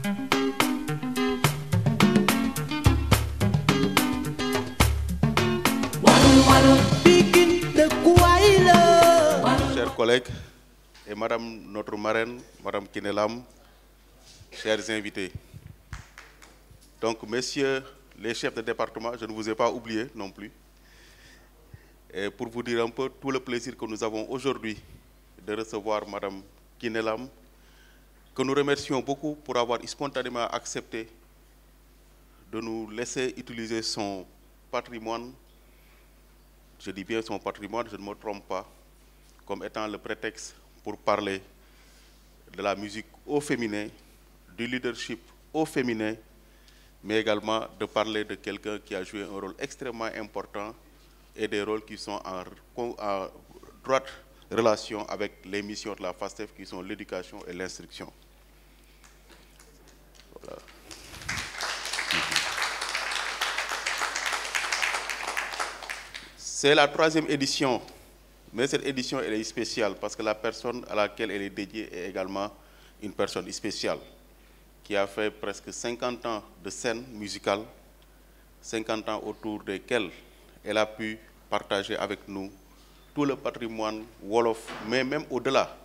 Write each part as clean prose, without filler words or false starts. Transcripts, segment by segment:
Chers collègues et Madame notre marraine, Madame Kiné Lam, chers invités. Donc, messieurs les chefs de département, je ne vous ai pas oublié non plus. Et pour vous dire un peu tout le plaisir que nous avons aujourd'hui de recevoir Madame Kiné Lam, que nous remercions beaucoup pour avoir spontanément accepté de nous laisser utiliser son patrimoine. Je dis bien son patrimoine, je ne me trompe pas, comme étant le prétexte pour parler de la musique au féminin, du leadership au féminin, mais également de parler de quelqu'un qui a joué un rôle extrêmement important et des rôles qui sont en droite relation avec les missions de la FASTEF qui sont l'éducation et l'instruction. Voilà. C'est la 3e édition, mais cette édition elle est spéciale parce que la personne à laquelle elle est dédiée est également une personne spéciale qui a fait presque 50 ans de scène musicale, 50 ans autour desquels elle a pu partager avec nous tout le patrimoine Wolof, mais même au-delà.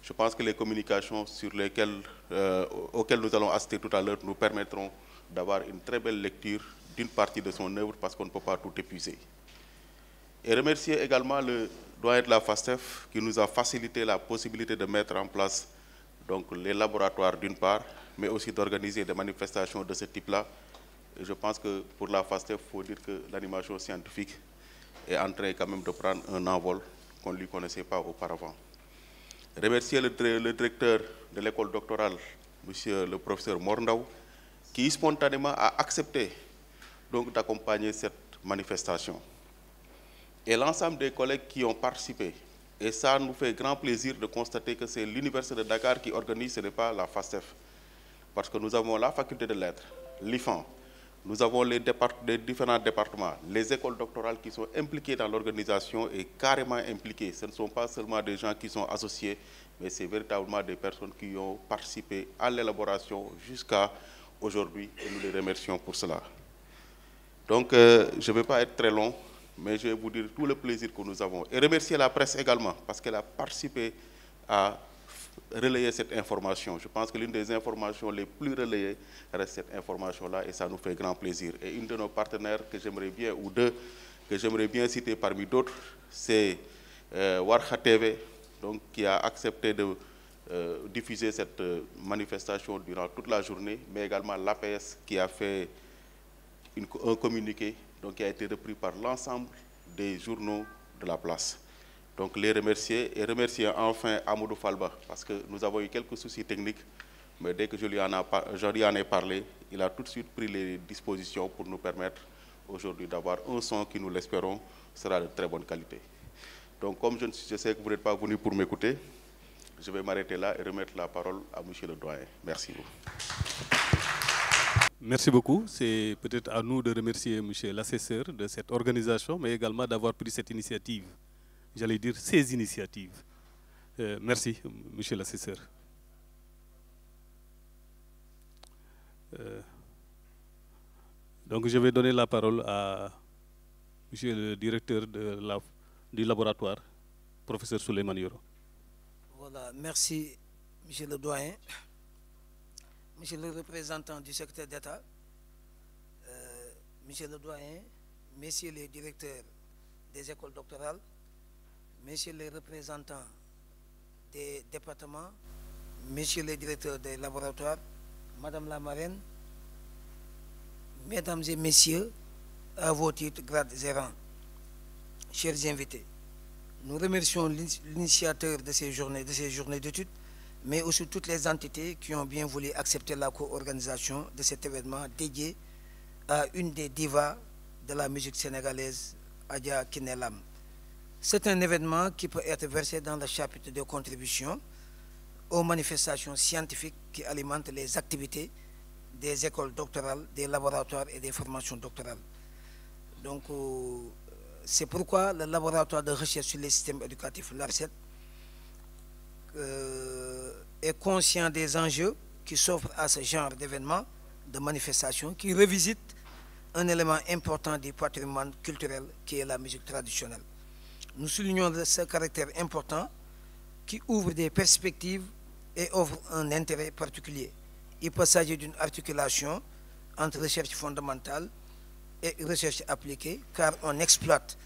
Je pense que les communications auxquelles nous allons assister tout à l'heure nous permettront d'avoir une très belle lecture d'une partie de son œuvre parce qu'on ne peut pas tout épuiser. Et remercier également le doyen de la FASTEF qui nous a facilité la possibilité de mettre en place donc, les laboratoires d'une part, mais aussi d'organiser des manifestations de ce type-là. Et je pense que pour la FASTEF, il faut dire que l'animation scientifique est en train quand même de prendre un envol qu'on ne lui connaissait pas auparavant. Remercier le directeur de l'école doctorale, monsieur le professeur Morndao, qui spontanément a accepté donc d'accompagner cette manifestation. Et l'ensemble des collègues qui ont participé. Et ça nous fait grand plaisir de constater que c'est l'Université de Dakar qui organise, ce n'est pas la FASTEF. Parce que nous avons la faculté de lettres, l'IFAN, nous avons les différents départements, les écoles doctorales qui sont impliquées dans l'organisation et carrément impliquées. Ce ne sont pas seulement des gens qui sont associés, mais c'est véritablement des personnes qui ont participé à l'élaboration jusqu'à aujourd'hui et nous les remercions pour cela. Donc, je ne vais pas être très long, mais je vais vous dire tout le plaisir que nous avons. Et remercier la presse également, parce qu'elle a participé à relayer cette information. Je pense que l'une des informations les plus relayées reste cette information-là, et ça nous fait grand plaisir. Et une de nos partenaires que j'aimerais bien, ou deux, que j'aimerais bien citer parmi d'autres, c'est Warkha TV, donc, qui a accepté de diffuser cette manifestation durant toute la journée, mais également l'APS qui a fait un communiqué donc, qui a été repris par l'ensemble des journaux de la place. Donc les remercier et remercier enfin Amadou Falba parce que nous avons eu quelques soucis techniques, mais dès que je lui en ai parlé, il a tout de suite pris les dispositions pour nous permettre aujourd'hui d'avoir un son qui, nous l'espérons, sera de très bonne qualité. Donc comme je sais que vous n'êtes pas venu pour m'écouter, je vais m'arrêter là et remettre la parole à monsieur le doyen. Merci beaucoup. Merci beaucoup. C'est peut-être à nous de remercier monsieur l'assesseur de cette organisation, mais également d'avoir pris cette initiative. J'allais dire ces initiatives. Merci, monsieur l'assesseur. Donc je vais donner la parole à monsieur le directeur du laboratoire, professeur Souleymane Yoro. Voilà, merci monsieur le doyen, monsieur le représentant du secrétaire d'État, monsieur le doyen, messieurs les directeurs des écoles doctorales, messieurs les représentants des départements, messieurs les directeurs des laboratoires, madame la marraine, mesdames et messieurs, à vos titres, grades et rangs, chers invités, nous remercions l'initiateur de ces journées d'études, mais aussi toutes les entités qui ont bien voulu accepter la co-organisation de cet événement dédié à une des divas de la musique sénégalaise, Adja Kiné Lam. C'est un événement qui peut être versé dans le chapitre de contribution aux manifestations scientifiques qui alimentent les activités des écoles doctorales, des laboratoires et des formations doctorales. Donc, c'est pourquoi le laboratoire de recherche sur les systèmes éducatifs, l'ARCET, est conscient des enjeux qui s'offre à ce genre d'événements, de manifestations, qui revisite un élément important du patrimoine culturel qui est la musique traditionnelle. Nous soulignons ce caractère important qui ouvre des perspectives et offre un intérêt particulier. Il peut s'agir d'une articulation entre recherche fondamentale et recherche appliquée, car on exploite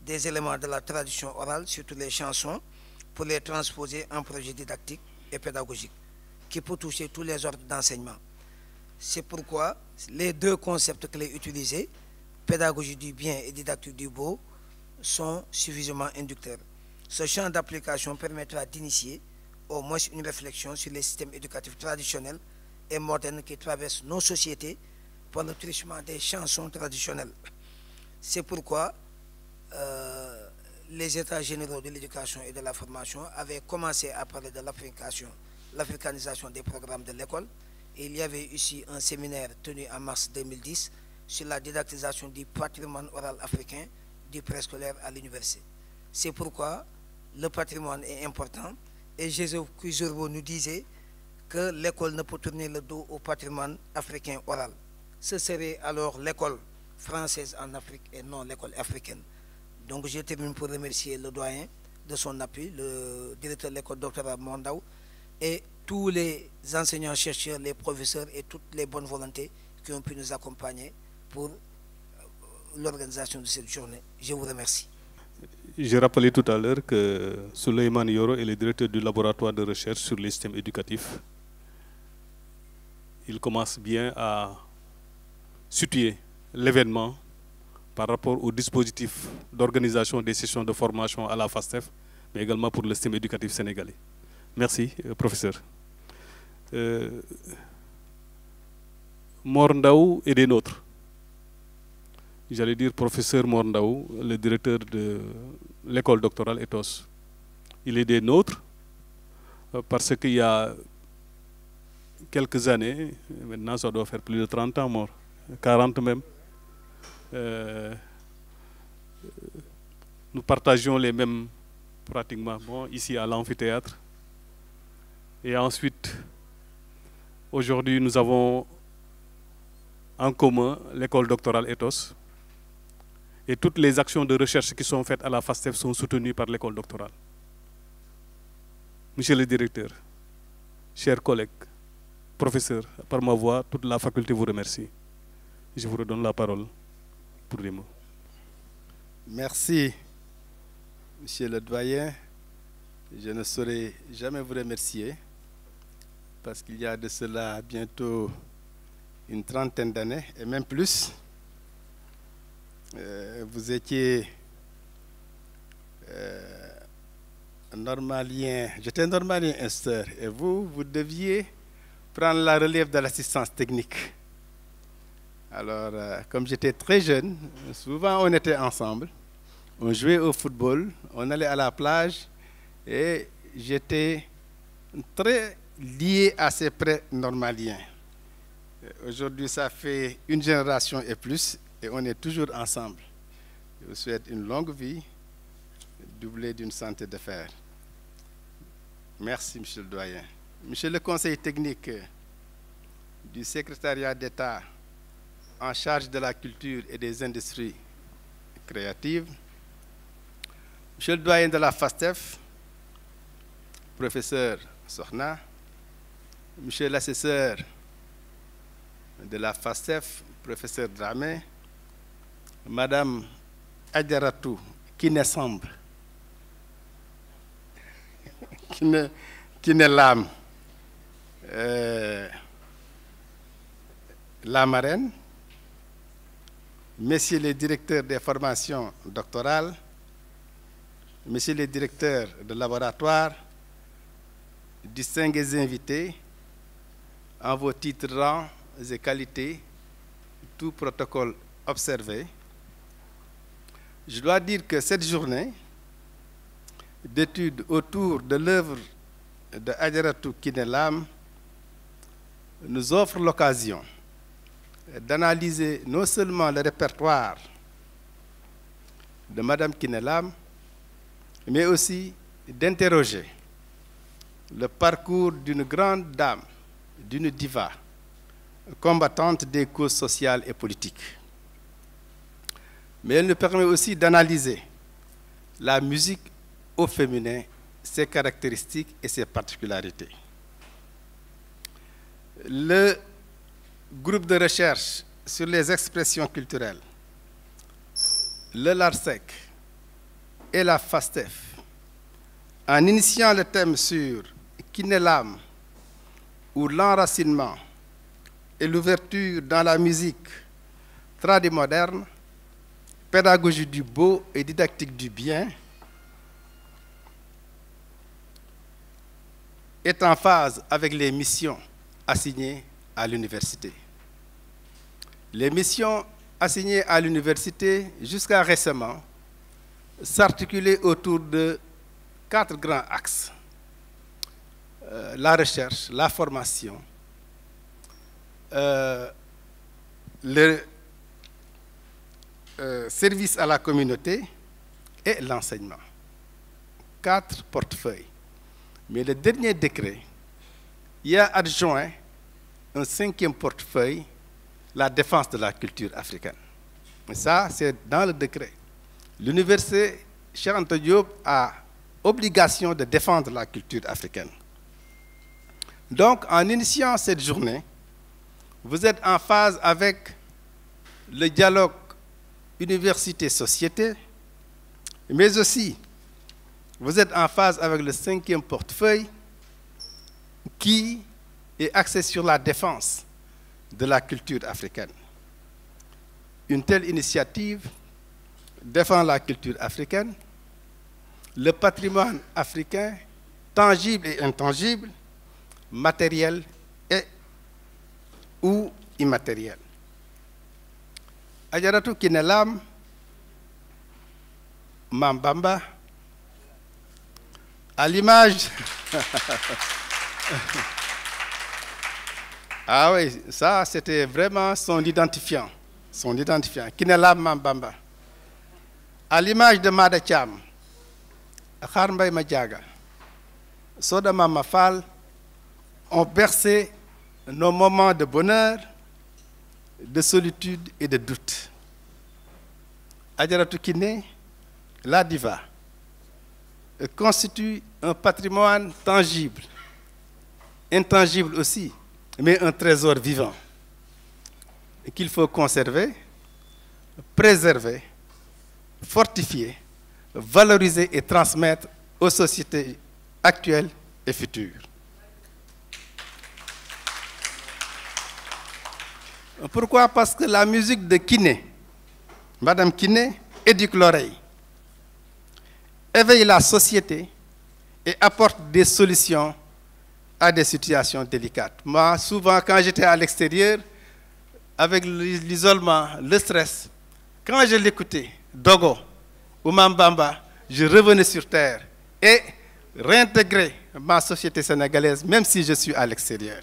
des éléments de la tradition orale, surtout les chansons, pour les transposer en projet didactique et pédagogique, qui peut toucher tous les ordres d'enseignement. C'est pourquoi les deux concepts clés utilisés, pédagogie du bien et didactique du beau, sont suffisamment inducteurs. Ce champ d'application permettra d'initier au moins une réflexion sur les systèmes éducatifs traditionnels et modernes qui traversent nos sociétés par le truchement des chansons traditionnelles. C'est pourquoi les États généraux de l'éducation et de la formation avaient commencé à parler de l'africanisation des programmes de l'école. Et il y avait ici un séminaire tenu en mars 2010 sur la didactisation du patrimoine oral africain du préscolaire à l'université. C'est pourquoi le patrimoine est important et Joseph Kouizorbo nous disait que l'école ne peut tourner le dos au patrimoine africain oral. Ce serait alors l'école française en Afrique et non l'école africaine. Donc je termine pour remercier le doyen de son appui, le directeur de l'école Dr Mondaou, et tous les enseignants, chercheurs, les professeurs et toutes les bonnes volontés qui ont pu nous accompagner pour l'organisation de cette journée. Je vous remercie. J'ai rappelé tout à l'heure que Souleymane Yoro est le directeur du laboratoire de recherche sur les systèmes éducatifs. Il commence bien à situer l'événement par rapport au dispositif d'organisation des sessions de formation à la FASTEF, mais également pour le système éducatif sénégalais. Merci, professeur. Morndaou est des nôtres. J'allais dire professeur Morndaou, le directeur de l'école doctorale Ethos. Il est des nôtres parce qu'il y a quelques années, maintenant ça doit faire plus de 30 ans, mort, 40 même, nous partagions les mêmes pratiquement, bon, ici à l'amphithéâtre. Et ensuite, aujourd'hui, nous avons en commun l'école doctorale Ethos. Et toutes les actions de recherche qui sont faites à la FASTEF sont soutenues par l'école doctorale. Monsieur le directeur, chers collègues, professeurs, par ma voix, toute la faculté vous remercie. Je vous redonne la parole pour les mots. Merci, monsieur le doyen. Je ne saurais jamais vous remercier parce qu'il y a de cela bientôt une trentaine d'années et même plus. Vous étiez normalien, j'étais normalien instituteur et vous deviez prendre la relève de l'assistance technique. Alors, comme j'étais très jeune, souvent on était ensemble, on jouait au football, on allait à la plage et j'étais très lié à ces pré-normaliens. Aujourd'hui, ça fait une génération et plus et on est toujours ensemble. Je vous souhaite une longue vie, doublée d'une santé de fer. Merci, monsieur le doyen. Monsieur le conseil technique du secrétariat d'État en charge de la culture et des industries créatives, monsieur le doyen de la FASTEF, professeur Sokhna, monsieur l'assesseur de la FASTEF, professeur Dramé, madame Adjaratou Kinesamb, Kinelam, la marraine, messieurs les directeurs des formations doctorales, messieurs les directeurs de laboratoire, distingués invités, en vos titres, rangs et qualités, tout protocole observé, je dois dire que cette journée d'études autour de l'œuvre de Adjaratou Kinelam nous offre l'occasion d'analyser non seulement le répertoire de Madame Kinelam, mais aussi d'interroger le parcours d'une grande dame d'une diva, combattante des causes sociales et politiques. Mais elle nous permet aussi d'analyser la musique au féminin, ses caractéristiques et ses particularités. Le groupe de recherche sur les expressions culturelles, le LARSEC et la FASTEF, en initiant le thème sur Kiné l'âme ou l'enracinement et l'ouverture dans la musique tradimoderne, pédagogie du beau et didactique du bien, est en phase avec les missions assignées à l'université. Les missions assignées à l'université, jusqu'à récemment, s'articulaient autour de 4 grands axes. La recherche, la formation, le service à la communauté et l'enseignement. 4 portefeuilles. Mais le dernier décret y a adjoint un 5e portefeuille, la défense de la culture africaine. Et ça, c'est dans le décret. L'université Cheikh Anta Diop a obligation de défendre la culture africaine. Donc, en initiant cette journée, vous êtes en phase avec le dialogue université-société, mais aussi vous êtes en phase avec le 5e portefeuille qui est axé sur la défense de la culture africaine. Une telle initiative défend la culture africaine, le patrimoine africain, tangible et intangible, matériel et ou immatériel. Adjaratou Kiné l'âme, Mam Bamba, à l'image... Ah oui, ça c'était vraiment son identifiant. Son identifiant, Kiné l'âme, Mam Bamba. À l'image de Mada Thiam, Kharmbay Madiaga, Soda Mama Fall, ont bercé nos moments de bonheur, de solitude et de doute. Adjaratou Kiné, la diva, constitue un patrimoine tangible, intangible aussi, mais un trésor vivant qu'il faut conserver, préserver, fortifier, valoriser et transmettre aux sociétés actuelles et futures. Pourquoi? Parce que la musique de Kiné, Madame Kiné, éduque l'oreille, éveille la société et apporte des solutions à des situations délicates. Moi, souvent, quand j'étais à l'extérieur, avec l'isolement, le stress, quand je l'écoutais, Dogo ou Mambamba, je revenais sur terre et réintégrais ma société sénégalaise, même si je suis à l'extérieur.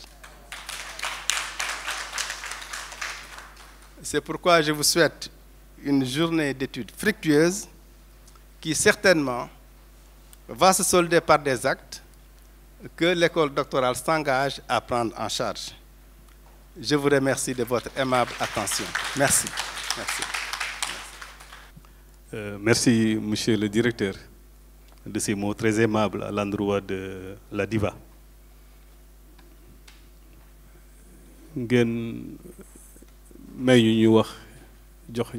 C'est pourquoi je vous souhaite une journée d'études fructueuse qui certainement va se solder par des actes que l'école doctorale s'engage à prendre en charge. Je vous remercie de votre aimable attention. Merci. Merci. Merci, monsieur le directeur, de ces mots très aimables à l'endroit de la diva. Ngeen may ñu wax jox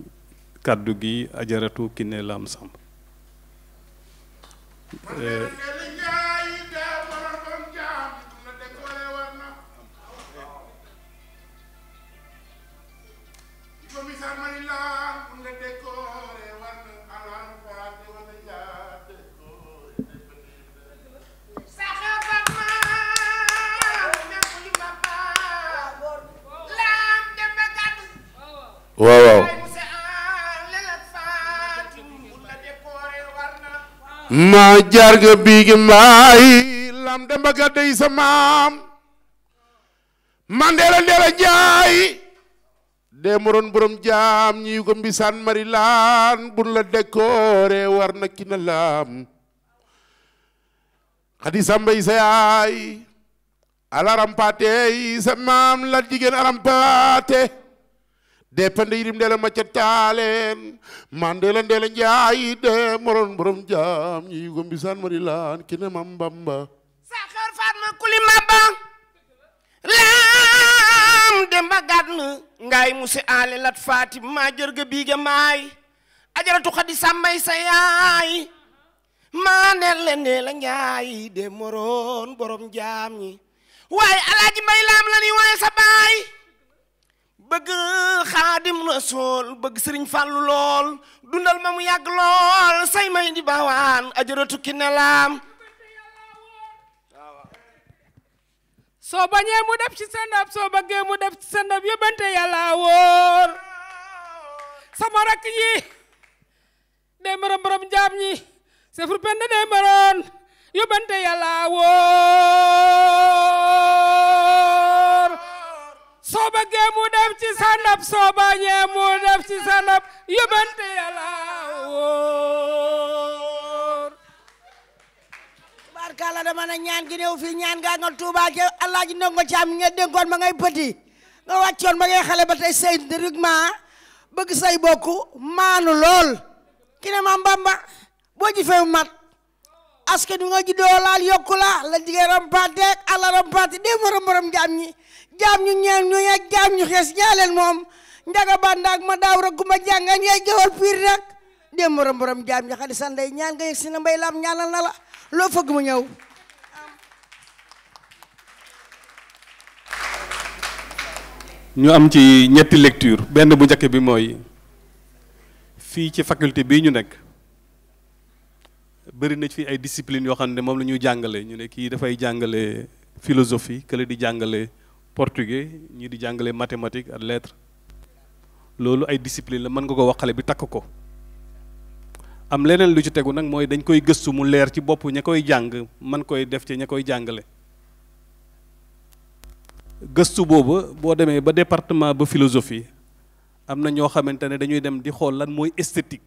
kàddu gi Adjaratou Kiné l'âme Samb. waaw ma jarga bigi may lam demba gadde sa maam mandela ndela njaay de moron borom jaam ñi ko mbisaan mari laan bun la décoré war na Kiné l'âme Khady Samba sa yaay alarampate sa maam la jigéen arampate depende yirim ndela ma ca taaleen man ndela njaay de moron borom jaam ñi ko mbisaan mari laan ki ne mam Bamba saxar faat ma kuli mabba lam demba gadn ngay musi ale lat fatim ma jërga biige maay ajaratu xadi sàmbay sa yaay maa ne la njaay de moron borom jaam ñi waaye alaaji mbay laam la ni waaye sa baay bëgg xaadim rasool bëgg sëriñ fàllu lool dundal ma mu yàgg lool say may di baawaan ajaratu ki ne laam soo bañee mu def ci sa ndab soo bëggee mu def ci sa ndab yóbbante yàlla wóor sama rakk yi day maram borom jaam ñi sefur pende day maroon yóbbante yàlla wóor soo bëggee mu def ci sa ndab soo bañee mu def ci sa ndab yóbbante yàlla wóor barkala dama na ñaan gi néew fii ñaan gaa nga Tuuba ke Alaaji Ndongo Caam nga dénkoon ma ngay pëti nga wàccoon ma ngay xale ba tey say dërëgment bëgg say bokku maanu lool ki ne Maam Bamba boo ji feewu mat aske du nga ji doolaal yokku la jigéen rampaate ak ala rampaate dee morom jaam ñi jaam ñu ñeen ñu ya jaam ñu xees ñaaleen moom njaga bandaak ma daaw rek ma jàngan yaay jawal piir nag dee morom jaam ñi xadi sanday ñaan nga yëg si na mbay lam ñaanal na la loo fëgg mu ñëw ñu am ci ñetti lecture benn bu njëkk bi mooy fii ci faculté bii ñu nekk bëri na fi ay discipline yoo xam ne moom la ñuy jàngale ñu ne kii dafay jàngale philosophie kële di jàngale portugais ñii di jàngale mathématique ak lettres loolu ay discipline la mën nga ko wax xale bi takk ko am leneen lu ci tegu nag mooy dañ koy gëstu mu leer ci bopp ña koy jàng man koy def ci ña koy jàngale gëstu boobu boo demee ba département ba philosophie am na ñoo xamante ne dañuy dem di xool lan mooy esthétique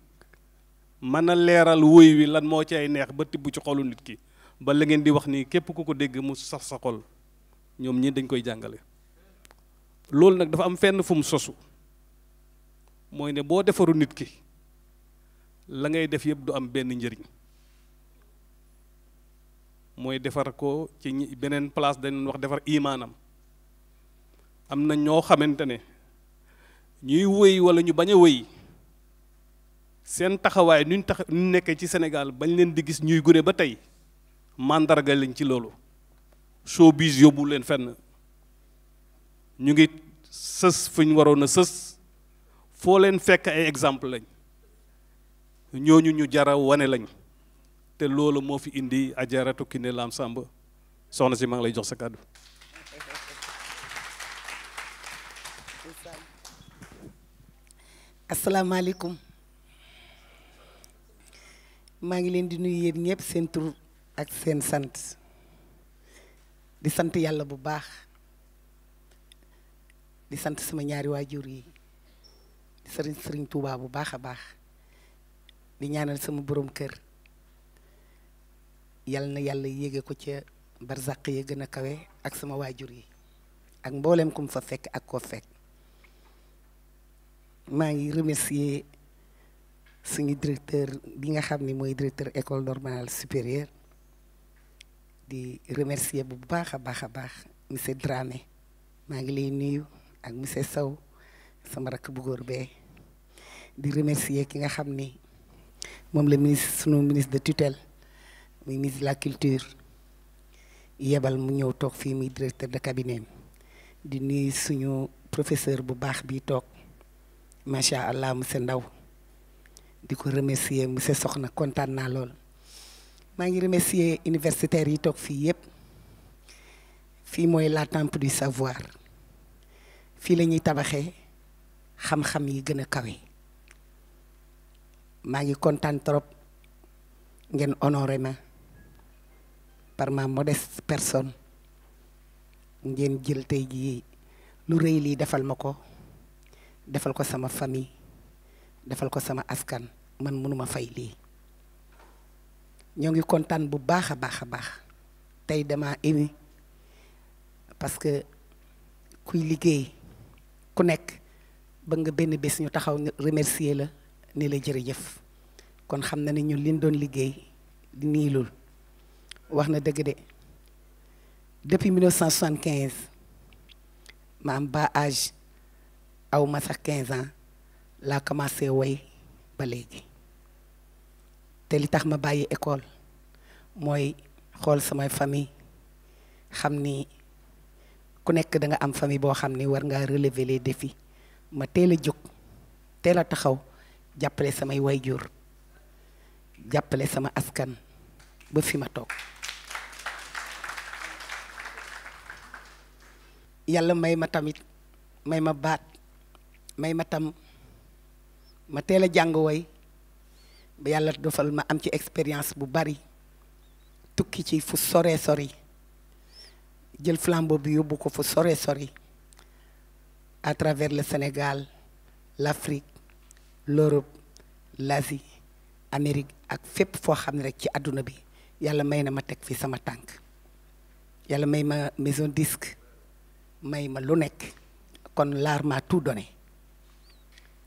mën a leeral woy wi lan moo ci ay neex ba tibb ci xolu nit ki ba la ngeen di wax ni képp ku ko dégg mu sax sa xol ñoom ñi dañ koy jàngale loolu nag dafa am fenn fu mu sosu mooy ne boo defaru nit ki la ngay def yëpp du am benn njëriñ mooy defar ko ci beneen place dañ wax defar imaanam am na ñoo xamante ne ñuy wëy wala ñu bañ a wëy seen taxawaay nuñ nekkee ci Sénégal bañ leen di gis ñuy gune ba tey mandarga lañ ci loolu showbiz yóbbu leen fenn ñu ngi sës fu ñu waroon a sës foo leen fekk ay exemple lañ ñooñu ñu jara wane lañ te loolu moo fi indi Ajaratu Kiné Lam Samb soxna si maa ngi lay jox sa kàddu. asalaamaaleykum maa ngi leen di nuyu yéen ñëpp seen tur ak seen sant di sant yàlla bu baax di sant sama ñaari waajur yi di sëriñ Tuubaa bu baax a baax di ñaanal sama borom kër yal na yàlla yéege ko ca barzaq ya gën a kawe ak sama waajur yi ak mboolem kum fa fekk ak koo fekk maa ngi remercier suñu directeur bi nga xam ni mooy directeur école normale supérieure di remercier bu baax a baax monsieur Dramé maa ngi lay nuyu ak monsieur Sow sama rakk bu góor bee di remercier ki nga xam ni moom la ministre sunu ministre de tutelle muy ministre de la culture yebal mu ñëw toog fii muy directeur de cabinet di nuyu suñu professeur bu baax bi toog macha allah monsieur Ndaw di ko remercier monsieur Soxna kontaan naa lool maa ngi remercier universitaires yi toog fii yëpp fii mooy la temple du savoir fii la ñuy tabaxee xam-xam yi gën a kawe maa ngi kontaan trop ngeen honoré ma par ma modeste personne ngeen jël tey jii lu rëy lii defal ma ko defal ko sama famille defal ko sama askan man mënuma fay lii ñoo ngi kontaan bu baax a baax tey dama ému parce que kuy liggéey ku nekk ba nga benn bés ñu taxaw remercier la ni la jërëjëf kon xam na ne ñun liñ doon liggéey di niilul wax na dëgg de depuis 1975 ma am ba âge aw ma sax 15 ans laa commencé woy ba léegi te li tax ma bàyyi école mooy xool samay famille xam ni ku nekk da nga am famille boo xam ni war ngaa relever les défis ma teel a jóg teel a taxaw jàppale samay wayjur jàppale sama askan ba fi ma toog yàlla may ma tamit may ma baat may ma tam ma teel a jàng woy ba yàlla defal ma am ci expérience bu bari tukki ci fu sore sori jël flambeau bi yóbbu ko fu sore sori à travers le Sénégal l'Afrique l'Europe l'Asie Amérique ak fépp foo xam ne rek ci àdduna bi yàlla may na ma teg fi sama tànk yàlla may ma maison disque may ma lu nekk kon l'art m'a tout donné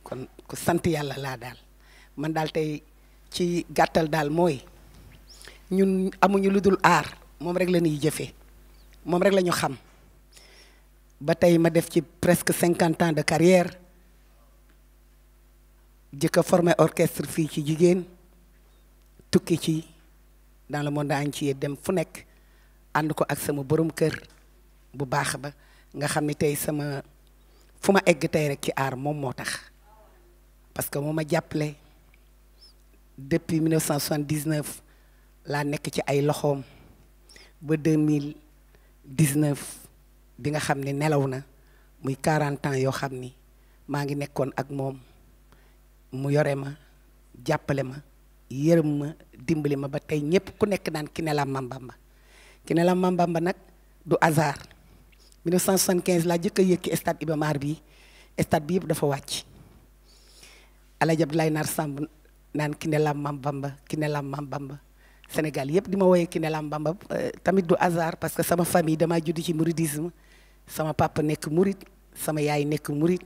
kon ku sant yàlla laa daal man daal tey ci gàttal daal mooy ñun amuñu lu dul art moom rek la ñuy jëfee moom rek la ñu xam ba tey ma def ci presque 50 ans de carrière jëkk a formé orchestre fii ci jigéen tukki ci dans le monde entier dem fu nekk ànd ko ak sama borom kër bu baax ba nga xam ni tey sama fu ma egg tey rek ci art moom moo tax parce que moo ma jàppale depuis 1979 laa nekk ci ay loxoom ba 2019 bi nga xam ne nelaw na muy 40 ans yoo xam ni maa ngi nekkoon ak moom mu yore ma jàppale ma yërëm ma dimbali ma ba tey ñëpp ku nekk naan Kiné Lam Mame Bamba Kiné Lam Mame Bamba nag du hasard 1975 laa jëkk a yëkki stade Iba Mar bi stade bi yëpp dafa wàcc Alaaji Abdoulaye Nar Samb naan Kiné Lam Mame Bamba Kiné Lam Mame Bamba Sénégal yëpp di ma woowee Kiné Lam Bamba tamit du hasard parce que sama famille damaa judd ci mouridisme sama papa nekk murid sama yaay nekk murid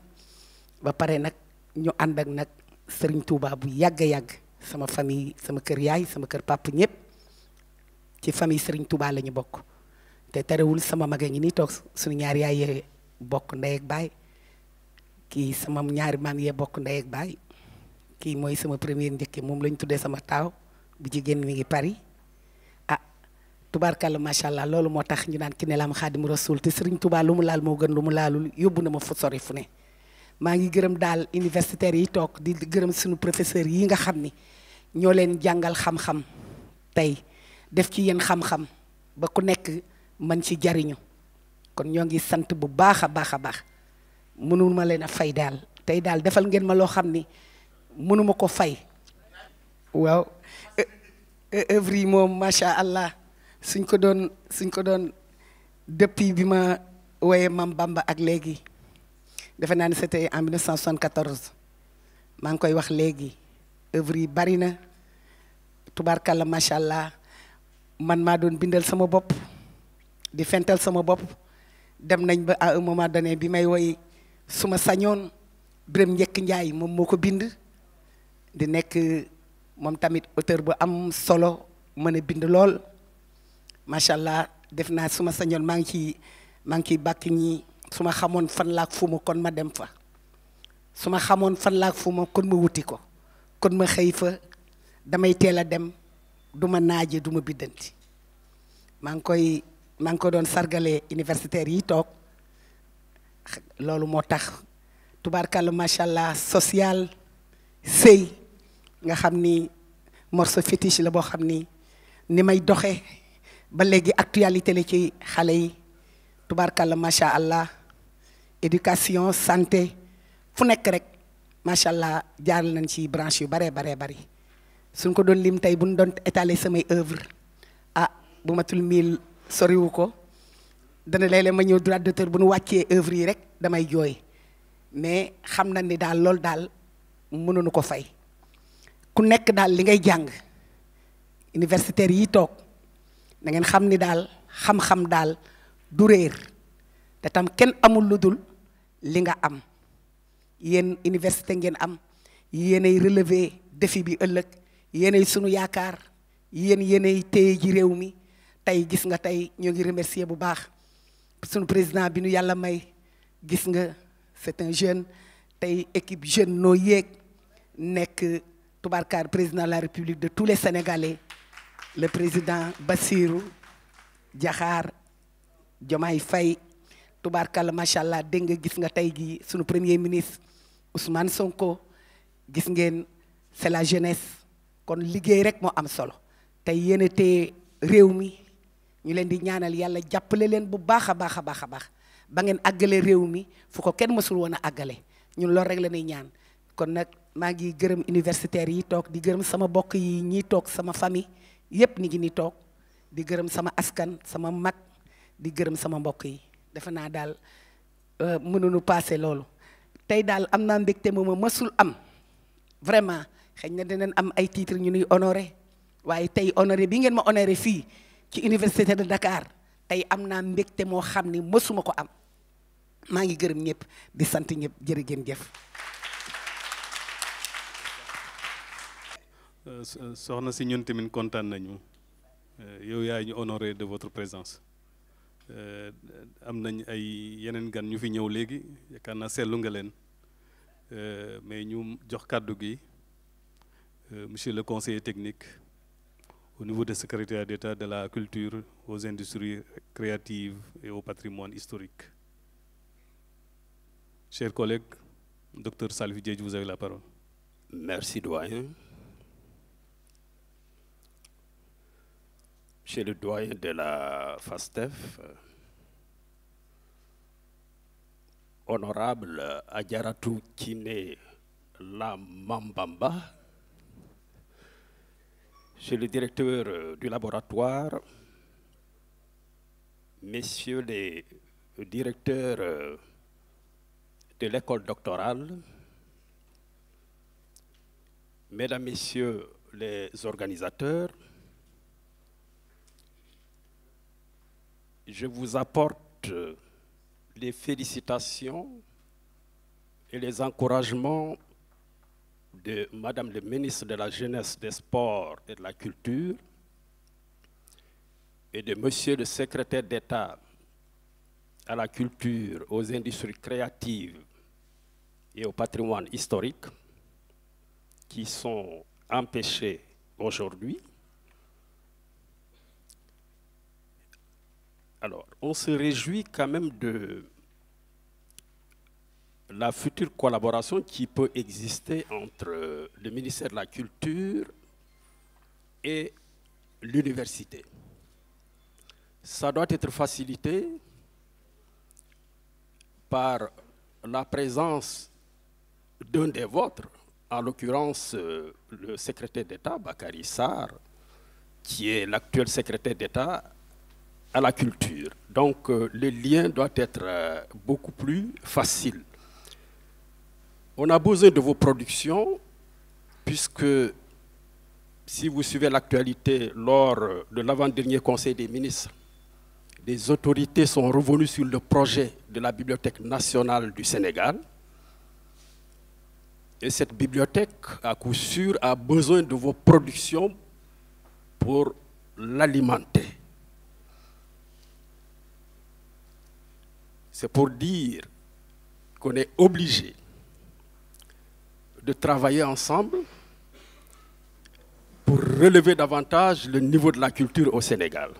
ba pare nag ñu ànd ak nag Serigne Touba bu yàgg a yàgg sama famille sama kër yaay sama kër papa ñëpp ci famille Serigne Touba la ñu bokk te terewul sama mag a ngi nii toog suñu ñaari yaay yee bokk ndey ak baay kii sama ñaari maam yee bokk ndey ak baay kii mooy sama premier njëkke moom la ñu tuddee sama taaw bu jigéen mi ngi Paris ah tubaarkàlla macha allah loolu moo tax ñu naan Kiné Lam Xaadimu Rasuul te Serigne Touba lu mu laal moo gën lu mu laalul yóbbu na ma fu sori fu ne. maa ngi gërëm daal universitaires yi toog di gërëm suñu professeurs yi nga xam ni ñoo leen jàngal xam-xam tey def ci yéen xam-xam ba ku nekk mën ci jariñu kon ñoo ngi sant bu baax a baax a baax mënul ma leen a fay daal tey daal defal ngeen ma loo xam ni mënuma ko fay waaw œuvre yi moom macha allah suñ ko doon depuis bi ma woyee Mame Bamba ak léegi defe naa ne c'était en 1974 maa ngi koy wax léegi œuvre yi bari na tubaarkàlla macha allah man maa doon bindal sama bopp di fental sama bopp dem nañ ba à un moment donné bi may woy suma sañoon Birame Njekk Njaay moom moo ko bind di nekk moom tamit auteur bu am solo mën a bind lool macha allah def naa suma sañoon maa ngi ciy bàkk ñi su ma xamoon fan laak fu ma kon ma dem fa su ma xamoon fan laak fu ma kon ma wuti ko kon ma xëy fa damay teel a dem du ma naaje du ma biddanti maa ngi ko doon sargale universitaires yi toog loolu moo tax tubaarkàlla macha allah social sëy nga xam ni morceau fétiche la boo xam ni may doxe ba léegi actualité la ci xale yi tubaarkàlla macha allah éducation santé fu nekk rek macha allah jaaral nañ ci branche yu baree bari suñ ko doon lim tey bu ñu doon étaler samay œuvre ah bu matul 1000 soriwu ko dana léeg-léeg ma ñëw droit d'auteur bu nu wàccee œuvre yi rek damay jooy mais xam na ni daal loolu daal mënuñu ko fay ku nekk daal li ngay jàng universitaires yi toog na ngeen xam ni daal xam-xam daal du réer te tam kenn amul lu dul li nga am yéen université ngeen am yéenay relever défi bi ëllëg yéenay sunu yaakaar yéenay téye ji réew mi tey gis nga tey ñoo ngi remercier bu baax sunu président bi nu yàlla may gis nga c'est un jeune tey équipe jeune noo yéeg nekk tubarkaar président de la République de tous les Sénégalais le président Bassirou Diakhar Diomaye Faye tubarkalla macha allah dégg nga gis nga tey gi sunu premier ministre Ousmane Sonko gis ngeen c'est la jeunesse kon liggéey rek moo am solo tey yéen a téye réew mi ñu leen di ñaanal yàlla jàppale leen bu baax a baax a baax a baax ba ngeen àggale réew mi fu ko kenn mësul woon a àggale ñun loolu rek la ñuy ñaan kon nag maa ngi gërëm universitaires yi toog di gërëm sama bokk yi ñi toog sama famille yépp ni ngi ni toog di gërëm sama askan sama mag di gërëm sama mbokk yi defe naa daal mënuñu passé loolu tey daal am naa mbégte mu ma mësul am vraiment xëy na dinañ am ay titres ñu nuy honoré waaye tey honoré bi ngeen ma honoré fii ci université de Dakar tey am naa mbégte moo xam ni mësuma ko am maa ngi gërëm ñëpp di sant ñëpp jërë ngeen jëf. soxna si ñun tamit kontaan nañu yow yaay ñu honoré de votre présence am nañ ay yeneen gan ñu fi ñëw léegi yaakaar naa seetlu nga leen mais ñu jox kàddu gi monsieur le conseiller technique au niveau du secrétariat d'État de la culture aux industries créatives et au patrimoine historique. Chers collègues, Dr Salif Diedhiou, vous avez la parole. Merci, doyen. Monsieur le doyen de la FASTEF, honorable Adjaratou Kiné Lamambamba, monsieur le directeur du laboratoire, messieurs les directeurs de l'école doctorale, mesdames, messieurs les organisateurs, je vous apporte les félicitations et les encouragements de Madame le ministre de la Jeunesse, des Sports et de la Culture et de Monsieur le secrétaire d'État à la culture, aux industries créatives et au patrimoine historique qui sont empêchés aujourd'hui. Alors, on se réjouit quand même de la future collaboration qui peut exister entre le ministère de la Culture et l'université. Ça doit être facilité par la présence d'un des vôtres, en l'occurrence le secrétaire d'État, Bakary Sarr, qui est l'actuel secrétaire d'État à la culture. Donc le lien doit être beaucoup plus facile. On a besoin de vos productions, puisque si vous suivez l'actualité lors de l'avant-dernier Conseil des ministres, les autorités sont revenues sur le projet de la Bibliothèque nationale du Sénégal. Et cette bibliothèque, à coup sûr, a besoin de vos productions pour l'alimenter. C'est pour dire qu'on est obligé de travailler ensemble pour relever davantage le niveau de la culture au Sénégal.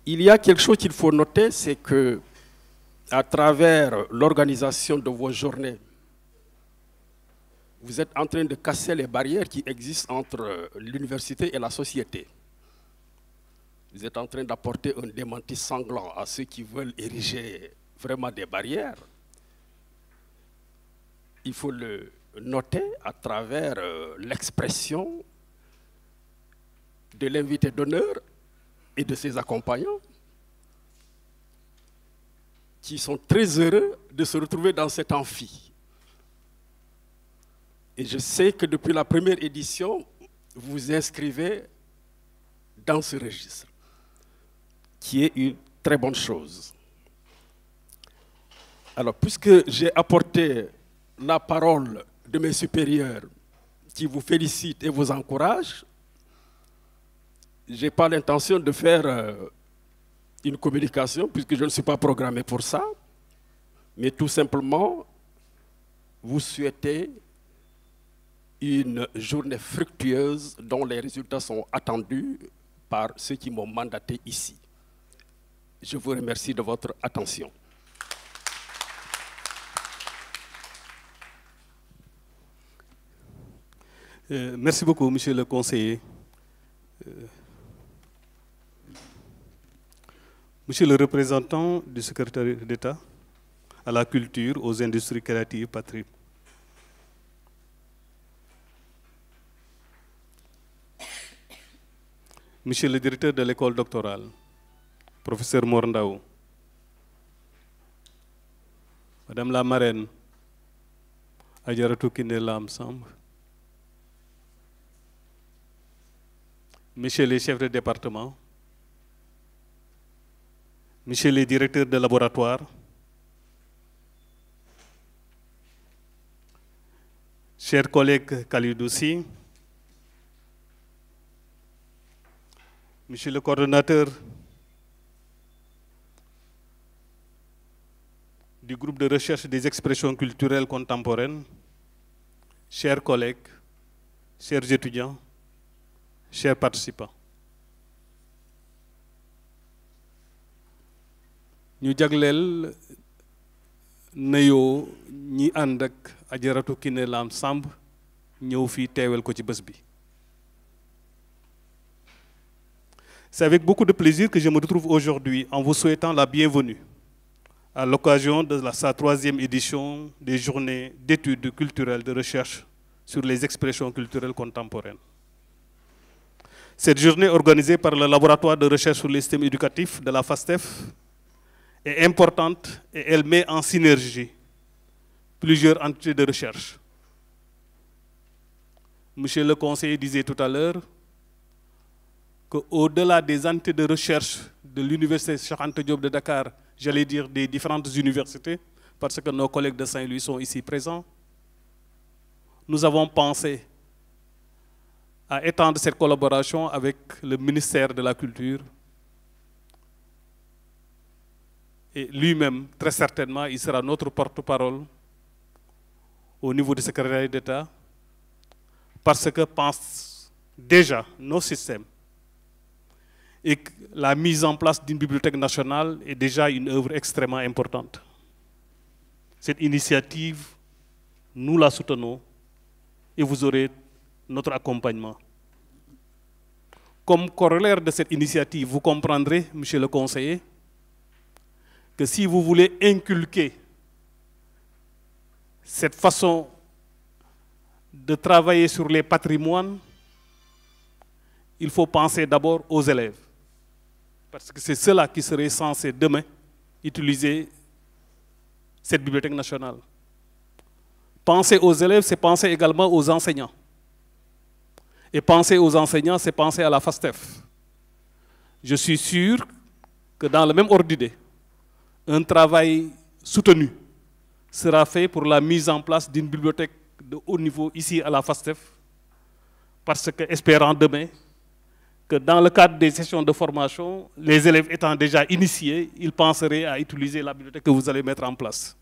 Il y a quelque chose qu'il faut noter, c'est que à travers l'organisation de vos journées, vous êtes en train de casser les barrières qui existent entre l'université et la société. Vous êtes en train d'apporter un démenti sanglant à ceux qui veulent ériger vraiment des barrières. Il faut le noter à travers l'expression de l'invité d'honneur et de ses accompagnants, qui sont très heureux de se retrouver dans cet amphi. Et je sais que depuis la première édition, vous vous inscrivez dans ce registre. qui est une très bonne chose. Alors, puisque j'ai apporté la parole de mes supérieurs qui vous félicitent et vous encouragent, je n'ai pas l'intention de faire une communication puisque je ne suis pas programmé pour ça, mais tout simplement vous souhaiter une journée fructueuse dont les résultats sont attendus par ceux qui m'ont mandaté ici. Je vous remercie de votre attention. Merci beaucoup, monsieur le conseiller. Monsieur le représentant du secrétaire d'État à la culture, aux industries créatives, patrie. Monsieur le directeur de l'école doctorale, professeur Morndao, Madame la marraine, Adjaratou Kiné Lam Samb, Messieurs les chefs de département, Messieurs les directeurs de laboratoire, chers collègues Kalidoussi, Monsieur le coordonnateur du groupe de recherche des expressions culturelles contemporaines, chers collègues, chers étudiants, chers participants. Ñu jagleel nuyoo ñi ànd ak Adjaratou Kiné Lam Samb ñëw fii teewel ko ci bés bi. C'est avec beaucoup de plaisir que je me retrouve aujourd'hui en vous souhaitant la bienvenue à l'occasion de sa 3e édition des journées d'études culturelles de recherche sur les expressions culturelles contemporaines. Cette journée organisée par le laboratoire de recherche sur les systèmes éducatifs de la FASTEF est importante et elle met en synergie plusieurs entités de recherche. Monsieur le conseiller disait tout à l'heure qu'au-delà des entités de recherche de l'université Cheikh Anta Diop de Dakar, j'allais dire des différentes universités, parce que nos collègues de Saint-Louis sont ici présents, nous avons pensé à étendre cette collaboration avec le ministère de la Culture. Et lui-même, très certainement, il sera notre porte-parole au niveau du secrétariat d'État, parce que pense déjà nos systèmes et que la mise en place d'une bibliothèque nationale est déjà une œuvre extrêmement importante. Cette initiative, nous la soutenons et vous aurez notre accompagnement. Comme corollaire de cette initiative, vous comprendrez, monsieur le conseiller, que si vous voulez inculquer cette façon de travailler sur les patrimoines, il faut penser d'abord aux élèves. Parce que c'est ceux-là qui seraient censés demain utiliser cette bibliothèque nationale. Penser aux élèves, c'est penser également aux enseignants. Et penser aux enseignants, c'est penser à la FASTEF. Je suis sûr que dans le même ordre d'idée, un travail soutenu sera fait pour la mise en place d'une bibliothèque de haut niveau ici à la FASTEF, parce que, espérant demain, que dans le cadre des sessions de formation, les élèves étant déjà initiés, ils penseraient à utiliser la bibliothèque que vous allez mettre en place.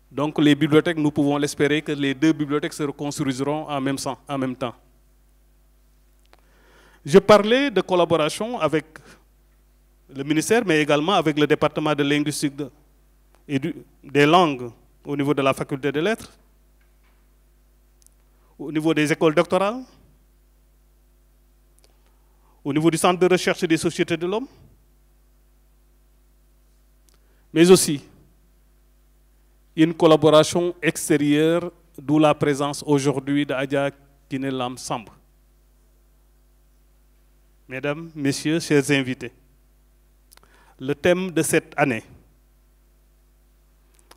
Donc les bibliothèques, nous pouvons l'espérer que les 2 bibliothèques se reconstruiront en même temps. Je parlais de collaboration avec le ministère, mais également avec le département de linguistique et des langues au niveau de la faculté des lettres, au niveau des écoles doctorales, au niveau du centre de recherche des sociétés de l'homme, mais aussi une collaboration extérieure, d'où la présence aujourd'hui d'Adja Kiné Lam Samb. Mesdames, Messieurs, chers invités, le thème de cette année,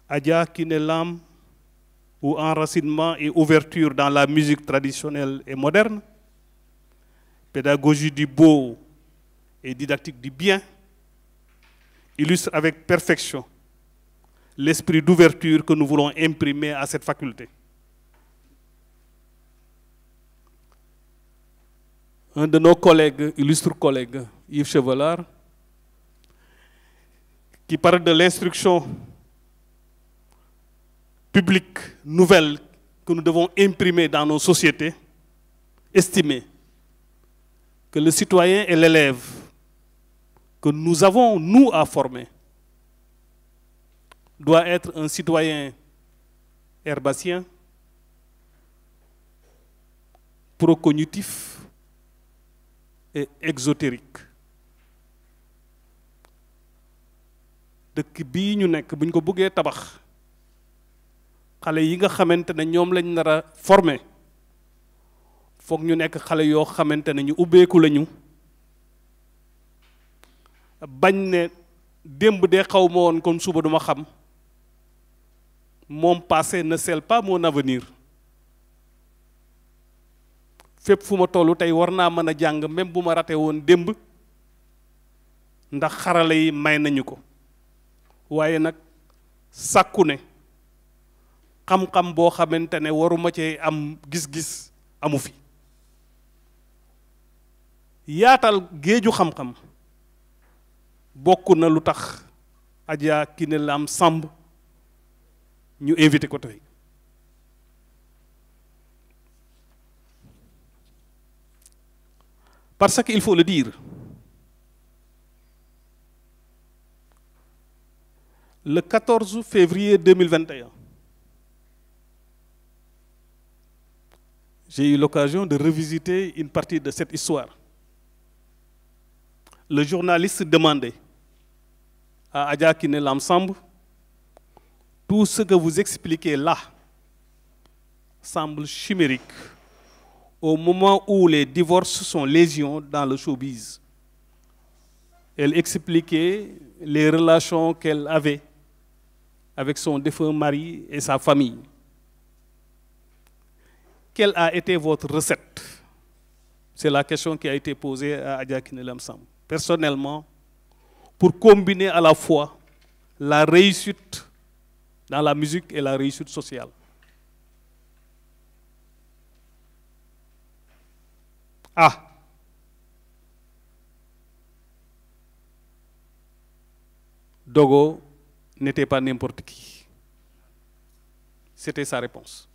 Adja Kiné Lam, ou enracinement et ouverture dans la musique traditionnelle et moderne, pédagogie du beau et didactique du bien illustre avec perfection l'esprit d'ouverture que nous voulons imprimer à cette faculté. Un de nos collègues, illustres collègues, Yves Chevelard, qui parle de l'instruction publique nouvelle que nous devons imprimer dans nos sociétés, estimait que le citoyen et l'élève que nous avons, nous, à former, doit être un citoyen herbatien, procognitif et exotérique. dëkk bii ñu nekk bu ñu ko bëggee tabax xale yi nga xamante ne ñoom lañ nar a former foog ñu nekk xale yoo xamante ne ñu ubbeeku lañu bañ ne démb de xaw ma woon kon suba duma xam mon passé ne scelle pas mon avenir fépp fu ma tollu tey war naa mën a jàng même bu ma raté woon démb ndax xarala yi may nañu ko waaye nag sàkku ne xam-xam boo xamante ne waruma cee am gis-gis amu fi yaatal géeju xam-xam bokk na lu tax Adja Kiné Lam Samb ñu invité ko tey parce qu'il faut le dire, le 14 février 2021, j'ai eu l'occasion de revisiter une partie de cette histoire. Le journaliste demandait à Adja Kiné Lam Samb, tout ce que vous expliquez là semble chimérique au moment où les divorces sont légion dans le showbiz. Elle expliquait les relations qu'elle avait avec son défunt mari et sa famille. Quelle a été votre recette? C'est la question qui a été posée à Adja Kiné Lam Samb. Personnellement, pour combiner à la fois la réussite dans la musique et la réussite sociale. Ah! Dogo n'était pas n'importe qui. C'était sa réponse.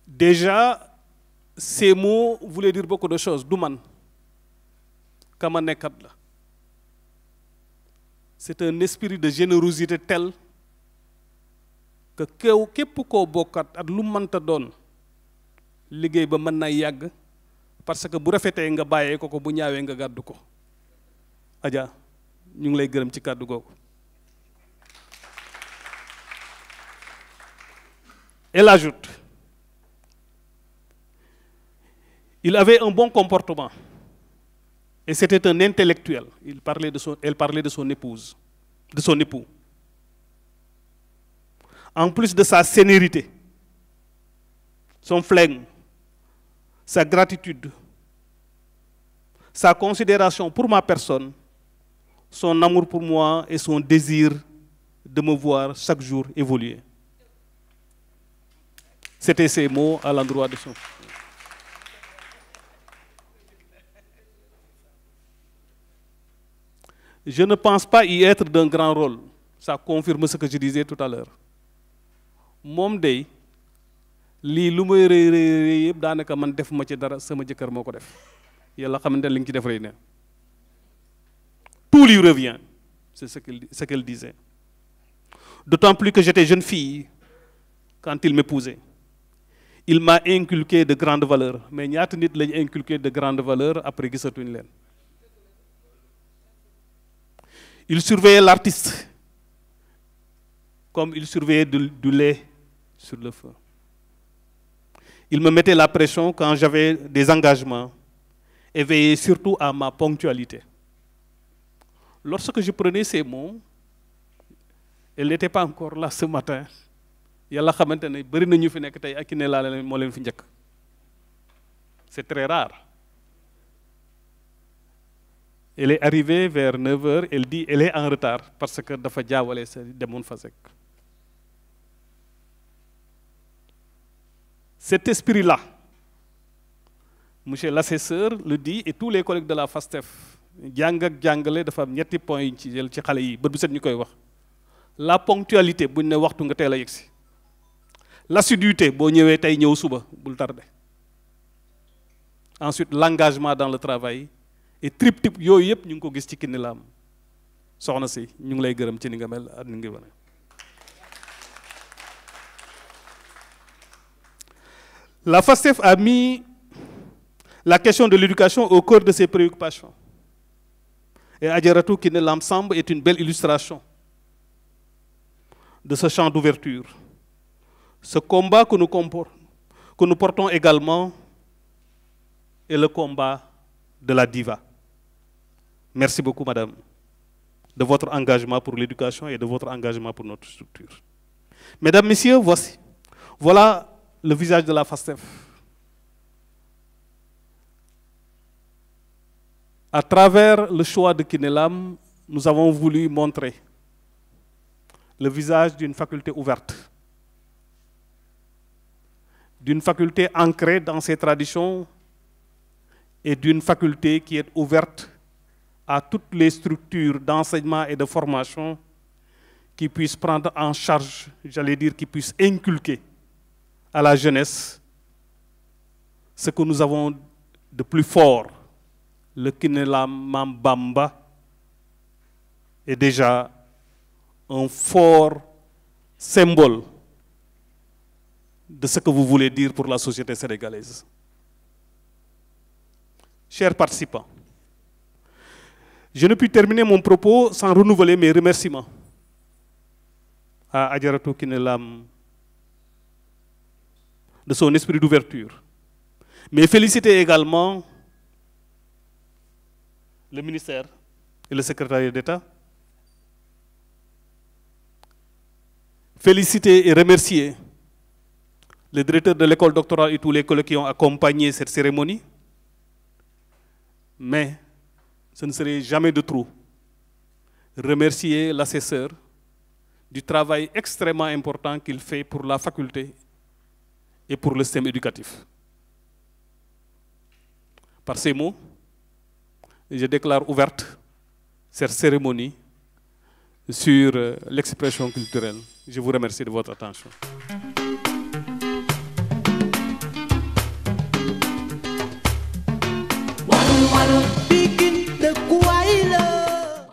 Déjà, ces mots voulaient dire beaucoup de choses. Douman, Kamanekadla. C'est un esprit de générosité tel que képp koo bokkat ak lu mënta doon liggéey ba mën na yàgg parce que bu rafetee nga bàyyee ko bu ñaawee nga gàddu ko. Adja ñu ngi lay gërëm ci kàddu googu. Elle ajoute, il avait un bon comportement et c'était un intellectuel. Elle parlait de son épouse, de son époux. En plus de sa sénérité, son flegme, sa gratitude, sa considération pour ma personne, son amour pour moi et son désir de me voir chaque jour évoluer. C'était ces mots à l'endroit de son. Je ne pense pas y être d'un grand rôle. Ça confirme ce que je disais tout à l'heure. Moom day lii lu may rëy yëpp daanaka man def ma ci dara sama jëkkër moo ko def yàlla xamante li nga ci def rëy na tout lui revient, c'est ce qu'elle disait. D'autant plus que j'étais jeune fille quand il m'épousait. Il m'a inculqué de grandes valeurs mais ñaata nit lañ inculqué de grandes valeurs après gisatuñ leen. Il surveillait l'artiste comme il surveillait du lait sur le feu. Il me mettait la pression quand j'avais des engagements et veillait surtout à ma ponctualité. Lorsque je prenais ces mots, elle n'était pas encore là ce matin, yàlla xamante ne bëri na ñu fi nekk tey ak Kiné laa leen moo leen fi njëkk. C'est très rare. Elle est arrivée vers 9h, elle dit elle est en retard parce que dafa jaawale sa demoon Fasek. Cet esprit-là, monsieur l'assesseur le dit et tous les collègues de la FASTEF, jàng ak jàngale dafa am ñetti points yi ci jël ci xale yi bët bu set ñu koy wax. La ponctualité buñ ne waxtu nga teel a yegsi. L'assiduité boo ñëwee tey ñëw suba bul tardé. Ensuite l'engagement dans le travail et triptyque yooyu yëpp ñu ngi ko gis ci Kiné Lam soxna si ñu ngi lay gërëm ci ni nga mel ak ni nga wane. La FASTEF a mis la question de l'éducation au cœur de ses préoccupations. Et Adjaratou Kiné Lam Samb est une belle illustration de ce champ d'ouverture. Ce combat que nous portons également est le combat de la diva. Merci beaucoup, madame, de votre engagement pour l'éducation et de votre engagement pour notre structure. Mesdames, messieurs, voilà le visage de la FASTEF. À travers le choix de Kiné Lam, nous avons voulu montrer le visage d'une faculté ouverte, d'une faculté ancrée dans ses traditions et d'une faculté qui est ouverte à toutes les structures d'enseignement et de formation qui puissent prendre en charge, j'allais dire, qui puissent inculquer à la jeunesse ce que nous avons de plus fort. Le Kiné Lam Bamba est déjà un fort symbole de ce que vous voulez dire pour la société sénégalaise. Chers participants, je ne puis terminer mon propos sans renouveler mes remerciements à Adjaratou Kiné Lam de son esprit d'ouverture, mais féliciter également le ministère et le secrétariat d'État, féliciter et remercier le directeur de l'école doctorale et tous les collègues qui ont accompagné cette cérémonie, mais ce ne serait jamais de trop remercier l'assesseur du travail extrêmement important qu'il fait pour la faculté et pour le système éducatif. Par ces mots, je déclare ouverte cette cérémonie sur l'expression culturelle. Je vous remercie de votre attention. Waru, waru.